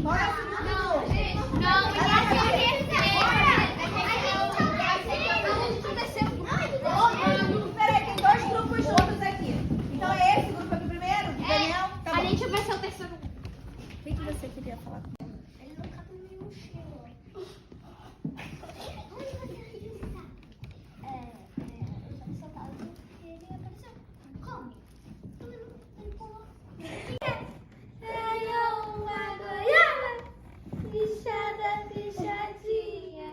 Qual é o segundo? Não, Peraí, tem dois grupos juntos aqui. Então é esse grupo aqui primeiro? Daniel? Tá a bom. gente vai ser o terceiro. O que você queria falar? Ele não cabe no meu mochila. Eu só tava e ele apareceu. Como? Ele pulou. Ganhou uma goiaba, bichada, bichadinha.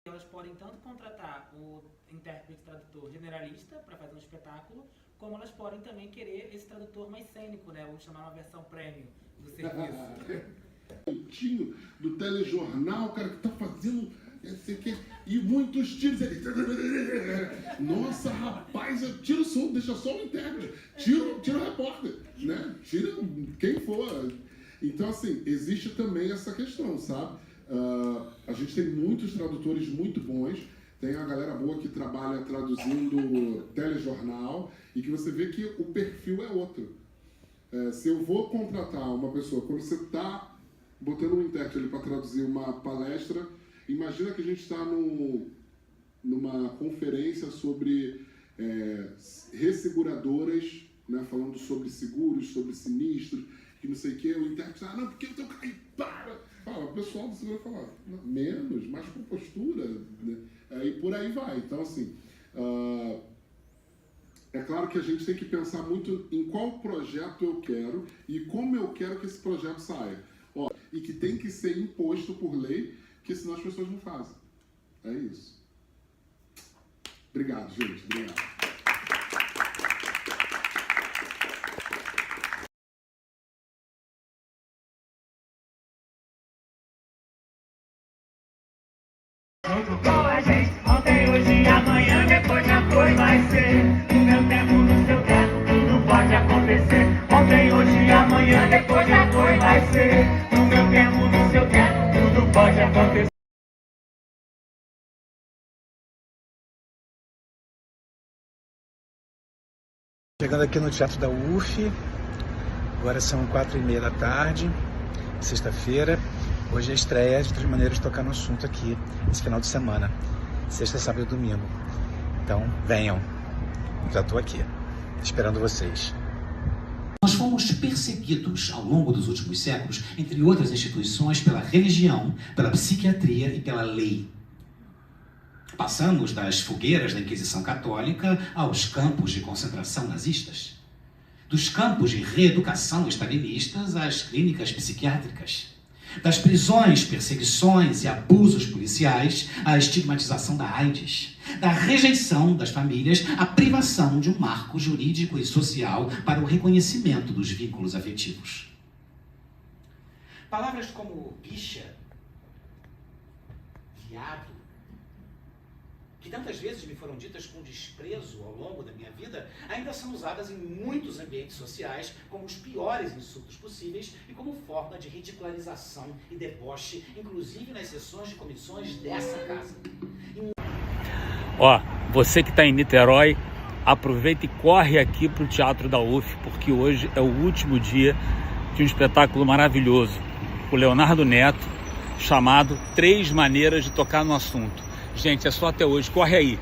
Elas podem tanto contratar o intérprete tradutor generalista para fazer um espetáculo, como elas podem também querer esse tradutor mais cênico, né? Ou chamar uma versão premium do serviço. Do telejornal, o cara que tá fazendo esse aqui, e muitos tiros. Nossa, rapaz, tira o som, deixa só o intérprete, tira o repórter, né? Tira quem for. Então, assim, existe também essa questão, sabe? A gente tem muitos tradutores muito bons, tem a galera boa que trabalha traduzindo telejornal e que você vê que o perfil é outro. Se eu vou contratar uma pessoa, quando você está botando um intérprete ali para traduzir uma palestra, imagina que a gente está numa conferência sobre resseguradoras, né, falando sobre seguros, sobre sinistros, que não sei o que, o intérprete, não, porque eu tenho que cair, para! Fala, o pessoal do seguro vai falar, menos, mais compostura, né? E por aí vai. Então, assim, é claro que a gente tem que pensar muito em qual projeto eu quero e como eu quero que esse projeto saia. E que tem que ser imposto por lei, porque senão as pessoas não fazem. É isso. Obrigado, gente. Obrigado. Junto com a gente, ontem, hoje e amanhã, depois já foi, vai ser. No meu tempo, no seu tempo, tudo pode acontecer. Ontem, hoje e amanhã, depois já foi, vai ser. No meu tempo, no seu tempo, tudo pode acontecer. Chegando aqui no Teatro da UF, agora são 4h30 da tarde, sexta-feira. Hoje é a estreia de Três Maneiras de Tocar no Assunto aqui, esse final de semana, sexta, sábado e domingo. Então, venham, já estou aqui, esperando vocês. Nós fomos perseguidos ao longo dos últimos séculos, entre outras instituições, pela religião, pela psiquiatria e pela lei. Passamos das fogueiras da Inquisição Católica aos campos de concentração nazistas. Dos campos de reeducação stalinistas às clínicas psiquiátricas. Das prisões, perseguições e abusos policiais à estigmatização da AIDS. Da rejeição das famílias à privação de um marco jurídico e social para o reconhecimento dos vínculos afetivos. Palavras como bicha, viado, que tantas vezes me foram ditas com desprezo ao longo da minha vida, ainda são usadas em muitos ambientes sociais como os piores insultos possíveis e como forma de ridicularização e deboche, inclusive nas sessões de comissões dessa casa. Você que está em Niterói, aproveita e corre aqui para o Teatro da UF, porque hoje é o último dia de um espetáculo maravilhoso, o Leonardo Neto, chamado Três Maneiras de Tocar no Assunto. Gente, é só até hoje, corre aí.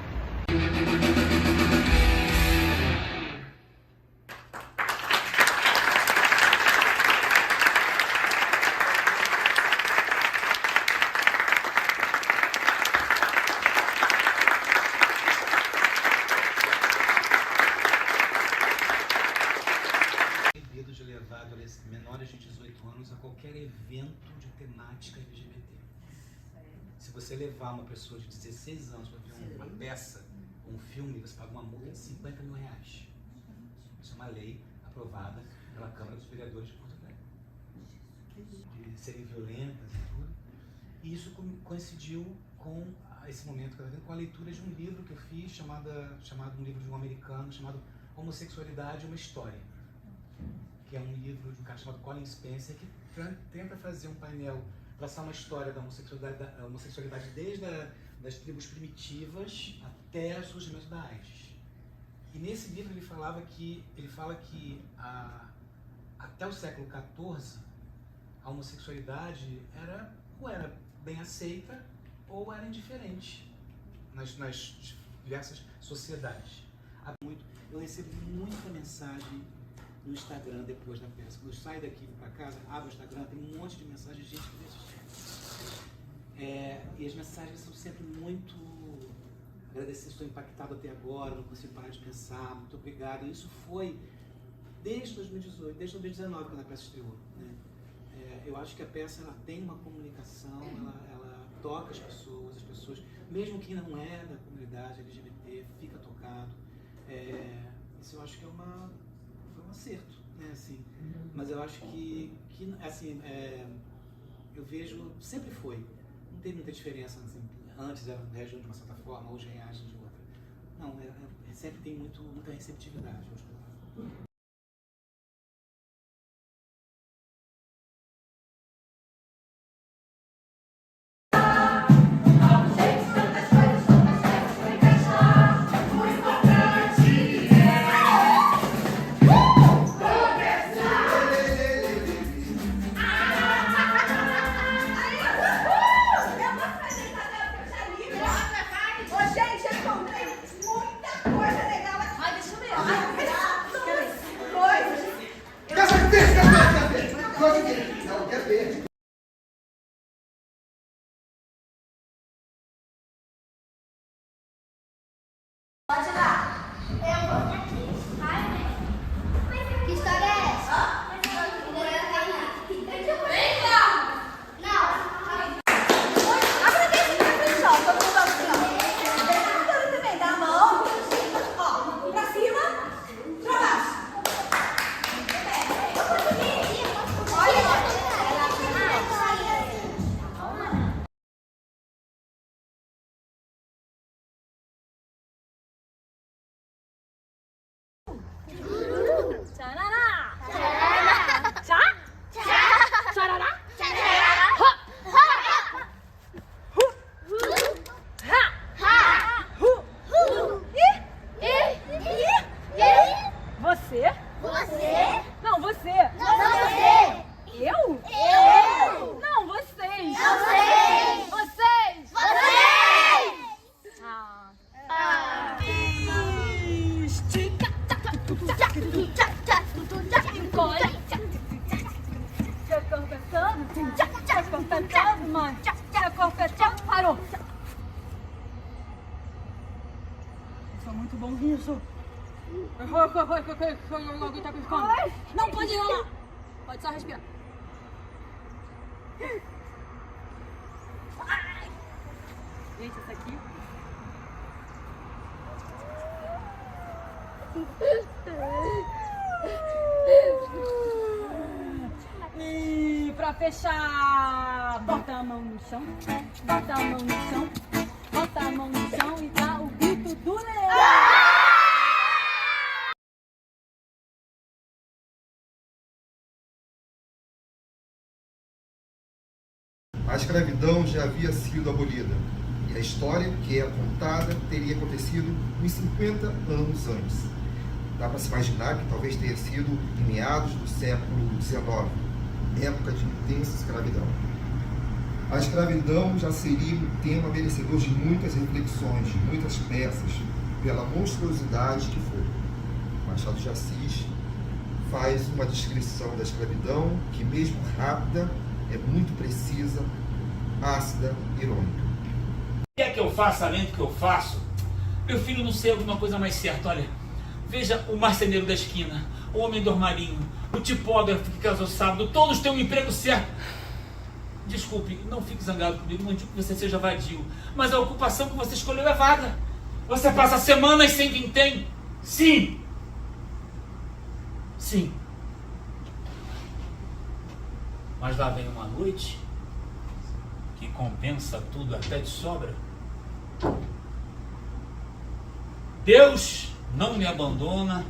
Proibido de levar menores de 18 anos a qualquer evento de temática LGBT. Se você levar uma pessoa de 16 anos para ver uma peça ou um filme, você paga uma multa de 50 mil reais. Isso é uma lei aprovada pela Câmara dos Vereadores de Porto Alegre. De serem violentas e tudo. E isso coincidiu com esse momento que eu estou com a leitura de um livro que eu fiz, chamado um livro de um americano, chamado Homossexualidade, uma História. Que é um livro de um cara chamado Colin Spencer, que tenta fazer um painel traçar uma história da homossexualidade desde das tribos primitivas até o surgimento da AIDS. E nesse livro ele fala que até o século XIV a homossexualidade ou era bem aceita ou era indiferente nas diversas sociedades. Eu recebo muita mensagem no Instagram depois da peça. Quando eu saio daqui para casa, abro o Instagram, tem um monte de mensagens de gente que vê assistir. E as mensagens são sempre muito agradecer, estou impactado até agora, não consigo parar de pensar, muito obrigado. E isso foi desde 2018, desde 2019, quando a peça estreou, né? Eu acho que a peça ela tem uma comunicação, ela toca as pessoas, mesmo quem não é da comunidade LGBT, fica tocado. Isso eu acho que foi um acerto, né, assim. Mas eu acho que assim, eu vejo, sempre foi, não tem muita diferença, assim, antes eram reagiam de uma certa forma, hoje reagem de outra. Não, sempre tem muita receptividade, eu acho. Pode ir lá. Eu vou. Que história é essa? Vem cá! Não. Abre aqui no chão, todo mundo assim, ó. Levanta também, dá a mão. Ó, pra cima, pra baixo. Olha, Tcharará! Tchá! Tcharará! você? Você? Não, você. Não, você! Eu? Eu! Não, vocês. Não, vocês! Vocês. Vocês! Ah. Parou. Sou muito bom nisso. Não pode ir lá. Pode só respirar. Gente, essa aqui. E pra fechar, bota a mão no chão, bota a mão no chão, bota a mão no chão e dá o grito do leão. A escravidão já havia sido abolida e a história que é contada teria acontecido uns 50 anos antes. Dá para se imaginar que talvez tenha sido em meados do século XIX, época de intensa escravidão. A escravidão já seria um tema merecedor de muitas reflexões, de muitas peças, pela monstruosidade que foi. Machado de Assis faz uma descrição da escravidão que, mesmo rápida, é muito precisa, ácida, irônica. Quer que eu faça além do que eu faço? Meu filho, não sei alguma coisa mais certa. Olha, veja o marceneiro da esquina, o homem do armarinho, o tipógrafo que casou sábado, todos têm um emprego certo. Desculpe, não fique zangado comigo, não digo que você seja vadio, mas a ocupação que você escolheu é vaga. Você passa semanas sem vintém. Sim. Sim. Mas lá vem uma noite que compensa tudo até de sobra. Deus não me abandona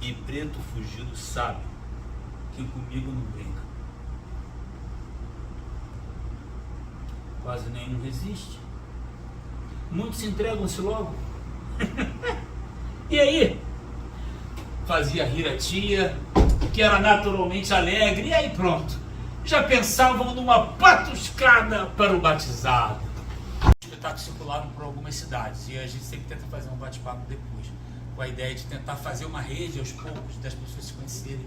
e preto fugido sabe que comigo não brinca. quase nenhum resiste. Muitos entregam-se logo. E aí? Fazia rir a tia, que era naturalmente alegre, e aí pronto. Já pensavam numa patuscada para o batizado. O espetáculo circulado por algumas cidades e a gente sempre tenta fazer um bate-papo depois, com a ideia de tentar fazer uma rede aos poucos, das pessoas se conhecerem.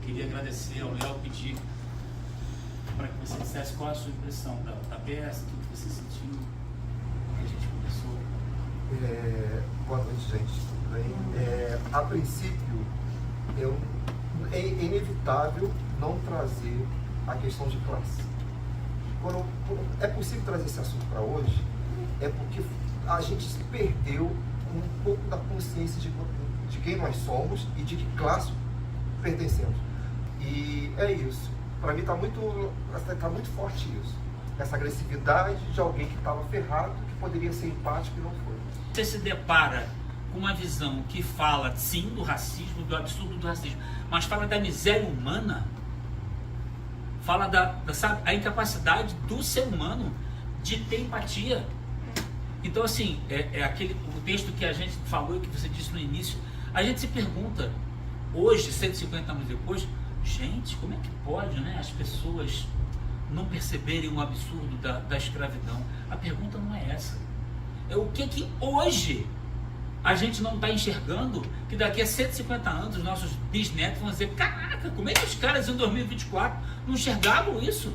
Queria agradecer ao Léo, pedir para que você dissesse qual a sua impressão da peça, o que você sentiu, que a gente começou. Boa noite, gente. Tudo bem? A princípio, é inevitável não trazer a questão de classe. Quando é possível trazer esse assunto para hoje, é porque a gente perdeu um pouco da consciência de quem nós somos e de que classe pertencemos. E é isso. Para mim está muito forte isso. Essa agressividade de alguém que estava ferrado, que poderia ser empático e não foi. Você se depara com uma visão que fala, sim, do racismo, do absurdo do racismo, mas fala da miséria humana, fala sabe, a incapacidade do ser humano de ter empatia. Então, assim, o texto que a gente falou e que você disse no início, a gente se pergunta, hoje, 150 anos depois, gente, como é que pode, né, as pessoas não perceberem o absurdo da escravidão? A pergunta não é essa. É o que hoje a gente não está enxergando, que daqui a 150 anos os nossos bisnetos vão dizer, caraca, como é que os caras em 2024 não enxergavam isso?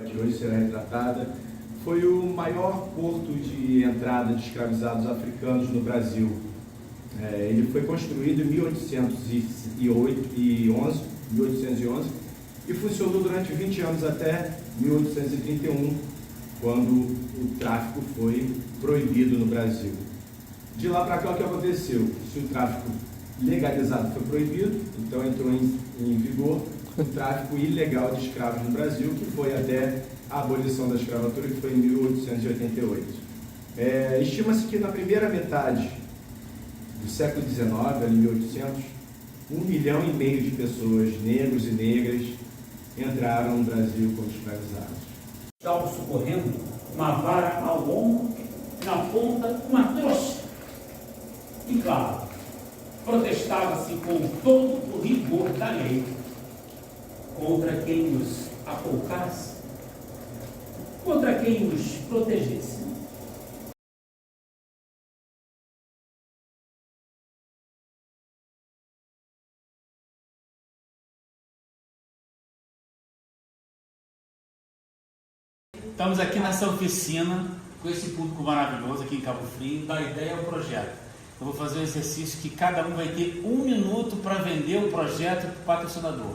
Que hoje será retratada, foi o maior porto de entrada de escravizados africanos no Brasil. Ele foi construído em 1811 e funcionou durante 20 anos até 1831, quando o tráfico foi proibido no Brasil. De lá para cá, o que aconteceu? Se o tráfico legalizado foi proibido, então entrou em vigor o tráfico ilegal de escravos no Brasil, que foi até a abolição da escravatura, que foi em 1888. Estima-se que na primeira metade do século XIX, ali em 1800, 1,5 milhão de pessoas, negros e negras, entraram no Brasil como escravizados. Estavam socorrendo uma vara ao ombro e na ponta uma trouxa. E claro, protestava-se com todo o rigor da lei contra quem os apoucasse, contra quem os protegesse. Estamos aqui nessa oficina com esse público maravilhoso aqui em Cabo Frio, da ideia ao projeto. Eu vou fazer um exercício que cada um vai ter 1 minuto para vender o projeto para o patrocinador.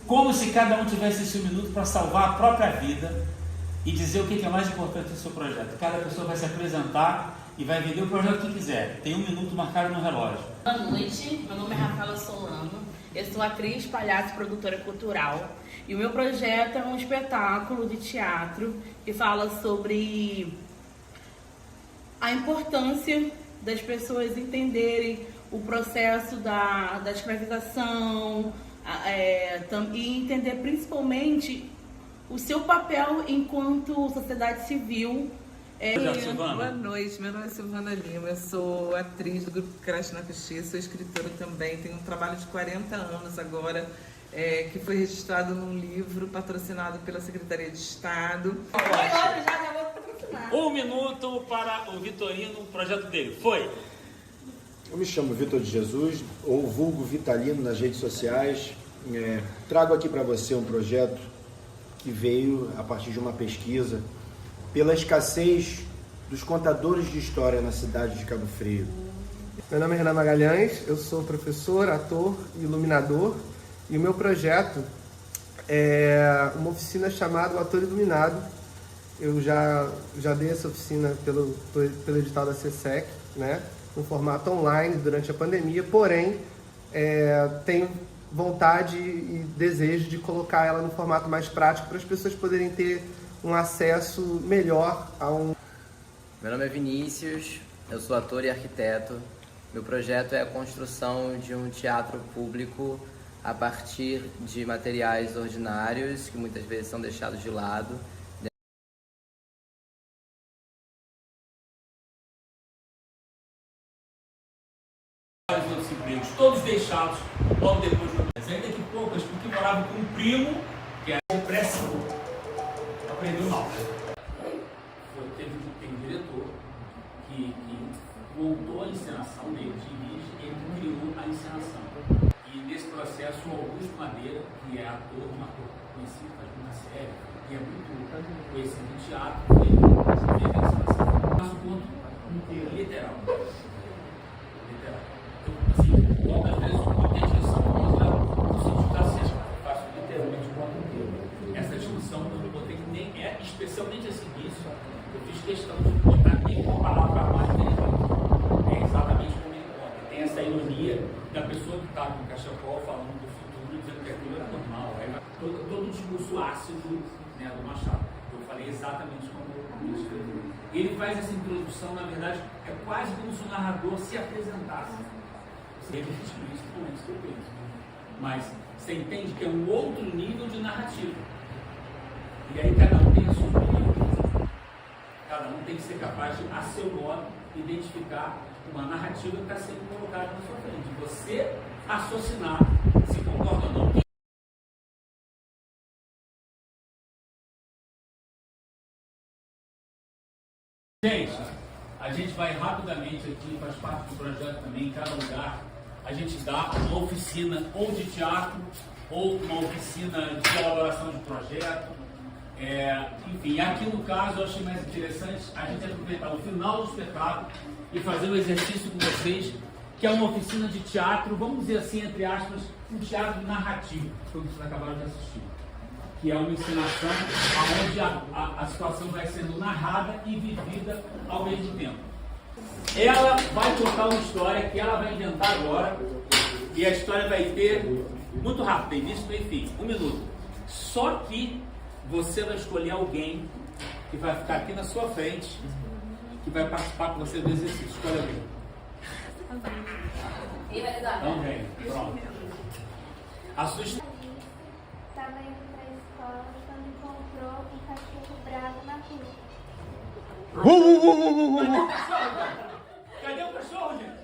Como se cada um tivesse esse 1 minuto para salvar a própria vida e dizer o que é mais importante no seu projeto. Cada pessoa vai se apresentar e vai vender o projeto que quiser. Tem 1 minuto marcado no relógio. Boa noite, meu nome é Rafaela Solano, eu sou atriz, palhaço e produtora cultural. E o meu projeto é um espetáculo de teatro que fala sobre a importância das pessoas entenderem o processo da escravização e entender principalmente o seu papel enquanto sociedade civil. Boa noite, meu nome é Silvana Lima, eu sou atriz do Grupo Creche na Justiça, sou escritora também, tenho um trabalho de 40 anos agora, que foi registrado num livro patrocinado pela Secretaria de Estado. 1 minuto para o Vitorino, o projeto dele. Foi! Eu me chamo Vitor de Jesus, ou vulgo Vitalino nas redes sociais. Trago aqui para você um projeto que veio a partir de uma pesquisa pela escassez dos contadores de história na cidade de Cabo Frio. Meu nome é Renan Magalhães, eu sou professor, ator e iluminador, e o meu projeto é uma oficina chamada O Ator Iluminado. Eu já dei essa oficina pelo edital da CSEC, né, no formato online durante a pandemia, porém tenho vontade e desejo de colocar ela no formato mais prático para as pessoas poderem ter um acesso melhor a um... Meu nome é Vinícius, eu sou ator e arquiteto. Meu projeto é a construção de um teatro público a partir de materiais ordinários que muitas vezes são deixados de lado. Os outros empregos, todos deixados logo depois do mês. Ainda que poucas, porque morava com um primo, que era opressão. Aprendeu mal. Tem um diretor que voltou a encenação dele, dirige, ele criou a encenação. E nesse processo, o Augusto Madeira, que é um ator conhecido, faz muita série, e é muito conhecido no teatro, fez a encenação. Mas o ponto literal. Assim, muitas vezes muita discussão no sentido da cena. Eu faço literalmente o ponto inteiro. Essa discussão eu botei que nem é especialmente esse início. Eu fiz questão de botar nem uma palavra a mais dele. É exatamente como ele conta. Tem essa ironia da pessoa que está com o cachecol falando do futuro, dizendo que aquilo era normal. É todo o discurso ácido, né, do Machado. Eu falei exatamente como ele escreveu. Ele faz essa introdução, na verdade, é quase como se o narrador se apresentasse. Ele repetiu isso, não é isso que eu penso. Mas você entende que é um outro nível de narrativa. E aí cada um tem a sua opinião. Cada um tem que ser capaz de, a seu modo, identificar uma narrativa que está sendo colocada na sua frente. Você raciocinar se concorda ou não. Gente, a gente vai rapidamente aqui, faz parte do projeto também, em cada lugar. A gente dá uma oficina ou de teatro, ou uma oficina de elaboração de projeto. Enfim, aqui no caso eu achei mais interessante a gente aproveitar o final do espetáculo e fazer um exercício com vocês, que é uma oficina de teatro, vamos dizer assim, entre aspas, um teatro narrativo, foi o que vocês acabaram de assistir. Que é uma encenação onde a situação vai sendo narrada e vivida ao mesmo tempo. Ela vai contar uma história que ela vai inventar agora, e a história vai ter, muito rápido, início, meio e fim, 1 minuto. Só que você vai escolher alguém que vai ficar aqui na sua frente, que vai participar com você do exercício. Escolha alguém. Então vem, pronto. A sua história. Estava indo para a escola quando encontrou um cachorro bravo na rua. Cadê o cachorro, gente?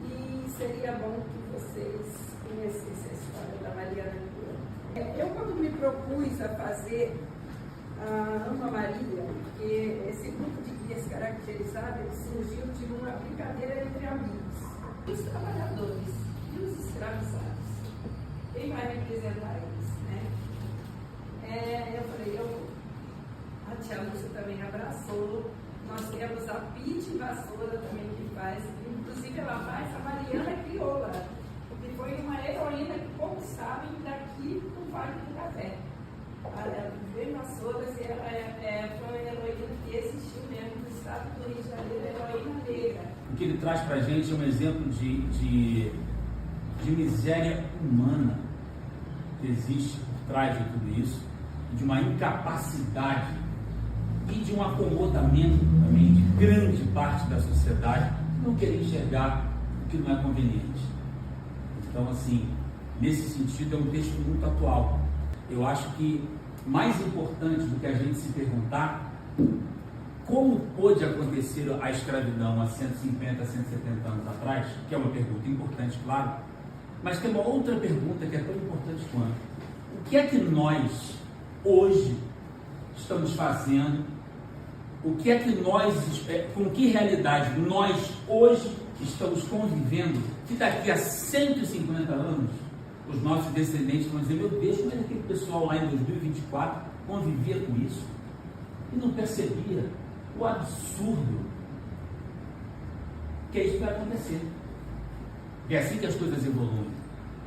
E seria bom que vocês conhecessem a história da Mariana Cura. Eu, quando me propus a fazer a Ama Maria, porque esse grupo de guias caracterizados surgiu de uma brincadeira entre amigos. Os trabalhadores e os escravizados. Quem vai representar eles, né? Eu falei, a tia Lúcia também abraçou. Nós temos a Pete Vassoura também que faz, inclusive ela faz a Mariana Crioula, que foi uma heroína que poucos sabem daqui do Vale do Café. Veio Vassouras e ela foi uma heroína que existiu mesmo no estado do Rio de Janeiro, heroína negra. O que ele traz para a gente é um exemplo de miséria humana que existe por trás de tudo isso, de uma incapacidade e de um acomodamento também de grande parte da sociedade não querer enxergar o que não é conveniente. Então, assim, nesse sentido, é um texto muito atual. Eu acho que mais importante do que a gente se perguntar como pôde acontecer a escravidão há 150, 170 anos atrás, que é uma pergunta importante, claro, mas tem uma outra pergunta que é tão importante quanto: o que é que nós, hoje, estamos fazendo? O que é que nós, com que realidade nós, hoje, estamos convivendo, que daqui a 150 anos, os nossos descendentes vão dizer: meu Deus, como é que aquele pessoal lá em 2024 convivia com isso e não percebia o absurdo que é isso que vai acontecer. É assim que as coisas evoluem.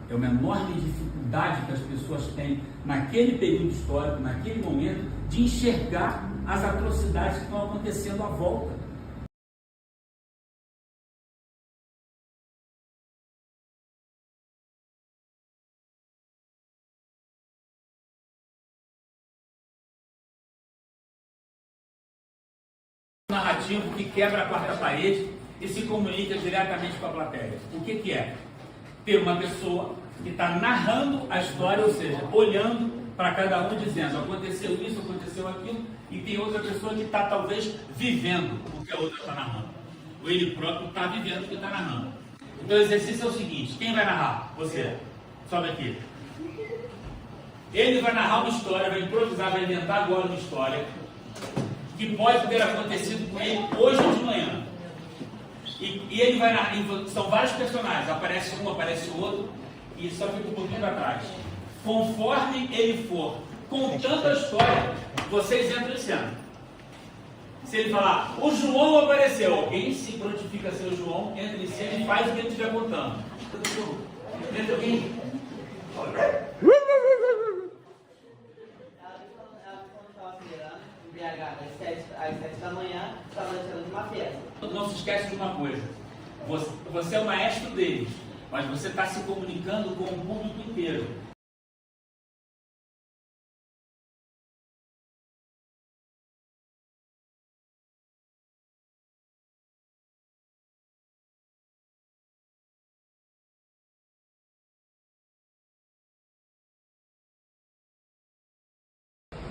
É uma enorme dificuldade que as pessoas têm naquele período histórico, naquele momento, de enxergar as atrocidades que estão acontecendo à volta. Narrativo que quebra a quarta parede e se comunica diretamente com a plateia. O que é? Ter uma pessoa que está narrando a história, ou seja, olhando para cada um, dizendo aconteceu isso, aconteceu aquilo, e tem outra pessoa que está talvez vivendo o que a outra está narrando. Ou ele próprio está vivendo o que está narrando. Então o exercício é o seguinte: quem vai narrar? Você. Sobe aqui. Ele vai narrar uma história, vai improvisar, vai inventar agora uma história que pode ter acontecido com ele hoje ou de manhã. E ele vai narrar, são vários personagens, aparece um, aparece o outro, e só fica um pouquinho para trás. Conforme ele for contando a história, vocês entram em cena. Se ele falar, o João apareceu, alguém se prontifica a ser o João, entra em cena e faz o que ele estiver contando. Entra alguém. Às 7 da manhã, estava lançando uma festa. Não se esquece de uma coisa: você é o maestro deles, mas você está se comunicando com o público inteiro.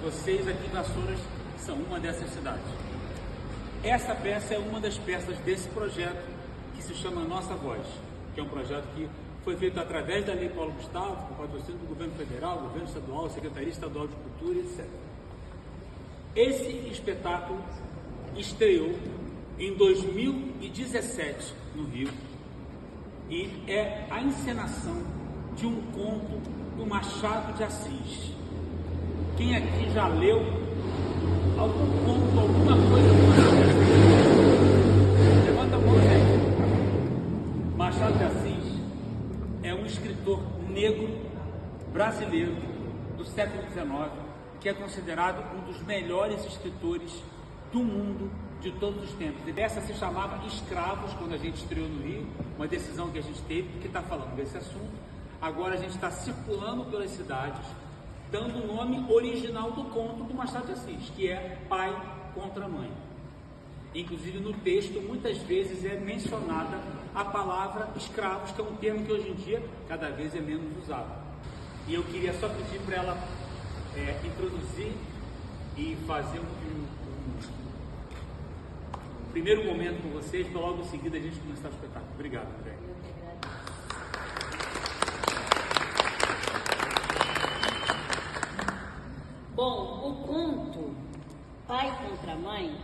Vocês aqui em Vassouras são uma dessas cidades. Essa peça é uma das peças desse projeto que se chama Nossa Voz, que é um projeto que foi feito através da Lei Paulo Gustavo, com patrocínio do Governo Federal, Governo Estadual, Secretaria Estadual de Cultura, etc. Esse espetáculo estreou em 2017 no Rio e é a encenação de um conto do Machado de Assis. Quem aqui já leu algum conto, alguma coisa do Machado de Assis? Levanta a mão, gente. Machado de Assis é um escritor negro brasileiro do século XIX, que é considerado um dos melhores escritores do mundo de todos os tempos. E essa se chamava Escravos, quando a gente estreou no Rio, uma decisão que a gente teve, que está falando desse assunto. Agora a gente está circulando pelas cidades, dando o nome original do conto do Machado de Assis, que é Pai contra Mãe. Inclusive no texto, muitas vezes é mencionada a palavra escravos, que é um termo que hoje em dia cada vez é menos usado. E eu queria só pedir para ela introduzir e fazer um primeiro momento com vocês, para logo em seguida a gente começar o espetáculo. Obrigado, André. Bom, o conto Pai contra Mãe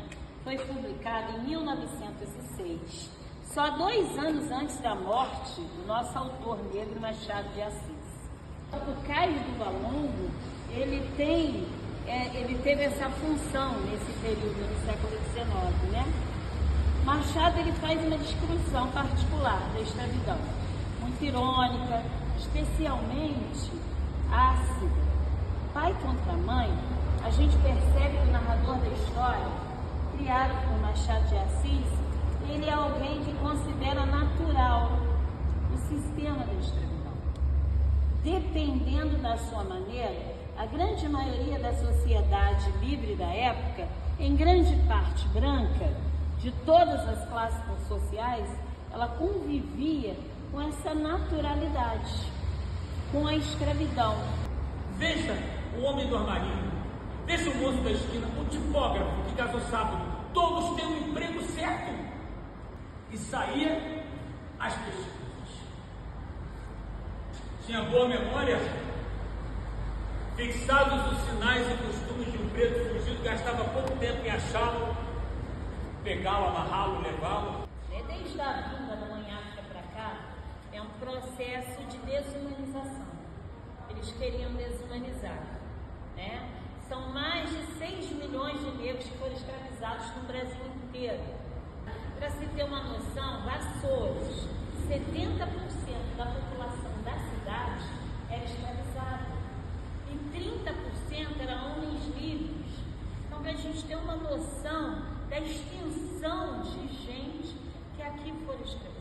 foi publicado em 1906, só 2 anos antes da morte do nosso autor negro Machado de Assis. O Caio do Valongo, ele teve essa função nesse período no século XIX, né? Machado, ele faz uma descrição particular da escravidão, muito irônica, especialmente ácida. Pai contra Mãe, a gente percebe que o narrador da história, criado por Machado de Assis, ele é alguém que considera natural o sistema da escravidão. Dependendo da sua maneira, a grande maioria da sociedade livre da época, em grande parte branca, de todas as classes sociais, ela convivia com essa naturalidade, com a escravidão. Veja o homem do armarinho, veja o moço da esquina, o tipógrafo que casou sábado, todos têm um emprego certo. E saía às pesquisas. Tinha boa memória, fixados os sinais e costumes de um preto fugido, gastava pouco tempo em achá-lo, pegá-lo, amarrá-lo, levá-lo. Desde a vinda da Mãe África para cá, é um processo de desumanização. Eles queriam desumanizar, né? São mais de 6 milhões de negros que foram escravizados no Brasil inteiro. Para se ter uma noção, Vassouras, 70% da população da cidade cidade era escravizada. E 30% eram homens livres. Então, para a gente ter uma noção da extensão de gente que aqui foram escravizados.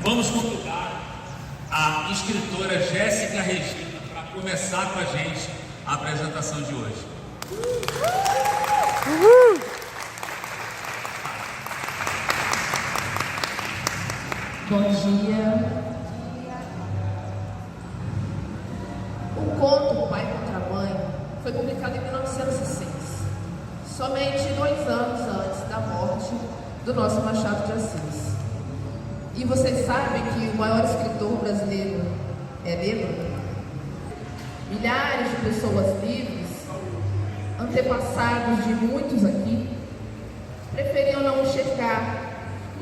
Vamos convidar a escritora Jéssica Regina para começar com a gente a apresentação de hoje. Bom dia. O conto Pai contra Mãe foi publicado em 1906, somente 2 anos antes da morte do nosso Machado de Assis. E vocês sabem que o maior escritor brasileiro é negro? Milhares de pessoas livres, antepassados de muitos aqui, preferiam não enxergar.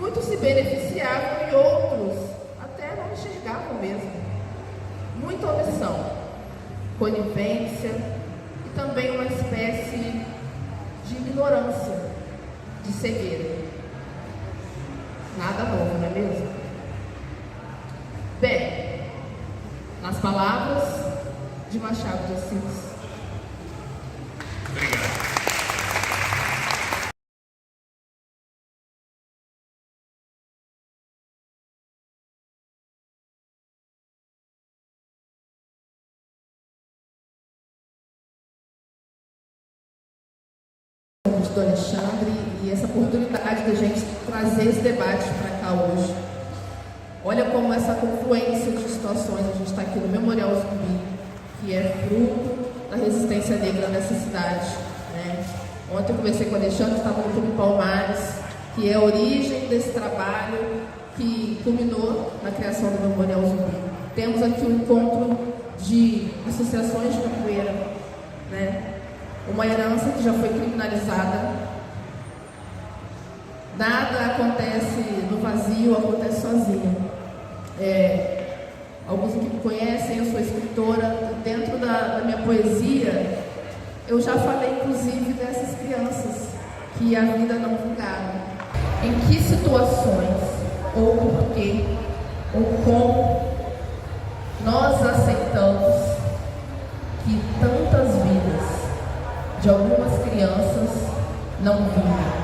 Muitos se beneficiavam e outros até não enxergavam mesmo. Muita omissão, conivência e também uma espécie de ignorância, de cegueira. Nada novo, não é mesmo? Bem, nas palavras de Machado de Assis. Do Alexandre e essa oportunidade da gente trazer esse debate para cá hoje. Olha como essa confluência de situações, a gente está aqui no Memorial Zumbi, que é fruto da resistência negra nessa cidade, né? Ontem eu conversei com o Alexandre, estava no Clube Palmares, que é a origem desse trabalho que culminou na criação do Memorial Zumbi. Temos aqui um encontro de associações de capoeira, né? Uma herança que já foi criminalizada. Nada acontece no vazio, acontece sozinho. Alguns aqui me conhecem, eu sou escritora. Dentro da minha poesia, eu já falei, inclusive, dessas crianças que a vida não vingaram. Em que situações, ou por quê, ou como nós aceitamos que tantas vidas de algumas crianças não vivem.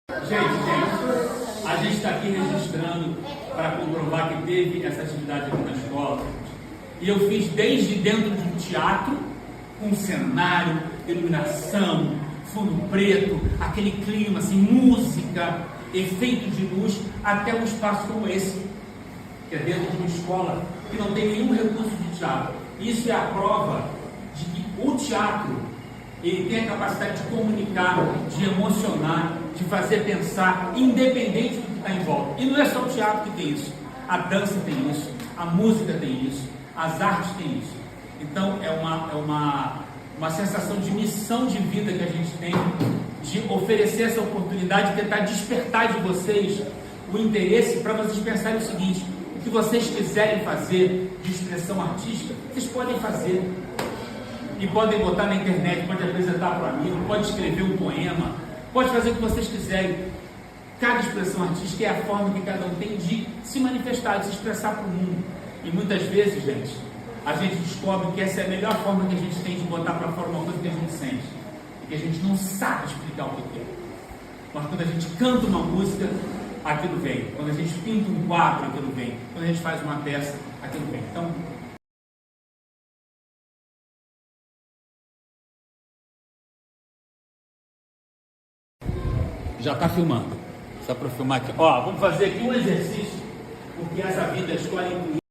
Gente, a gente está aqui registrando para comprovar que teve essa atividade aqui na escola. E eu fiz desde dentro de um teatro, com cenário, iluminação, fundo preto, aquele clima, assim, música, efeito de luz, até um espaço como esse, que é dentro de uma escola que não tem nenhum recurso de teatro. Isso é a prova de que o teatro, ele tem a capacidade de comunicar, de emocionar, de fazer pensar, independente do que está em volta. E não é só o teatro que tem isso. A dança tem isso, a música tem isso, as artes têm isso. Então é uma sensação de missão de vida que a gente tem, de oferecer essa oportunidade, de tentar despertar de vocês o interesse para vocês pensarem o seguinte: o que vocês quiserem fazer de expressão artística, vocês podem fazer. E podem botar na internet, pode apresentar para o amigo, pode escrever um poema, pode fazer o que vocês quiserem. Cada expressão artística é a forma que cada um tem de se manifestar, de se expressar para o mundo. E muitas vezes, gente, a gente descobre que essa é a melhor forma que a gente tem de botar para fora uma coisa que a gente sente. E que a gente não sabe explicar o que é. Mas quando a gente canta uma música, aquilo vem. Quando a gente pinta um quadro, aquilo vem. Quando a gente faz uma peça, aquilo vem. Então, já está filmando. Só para filmar aqui. Ó, vamos fazer aqui um exercício, porque essa vida é escola incluída.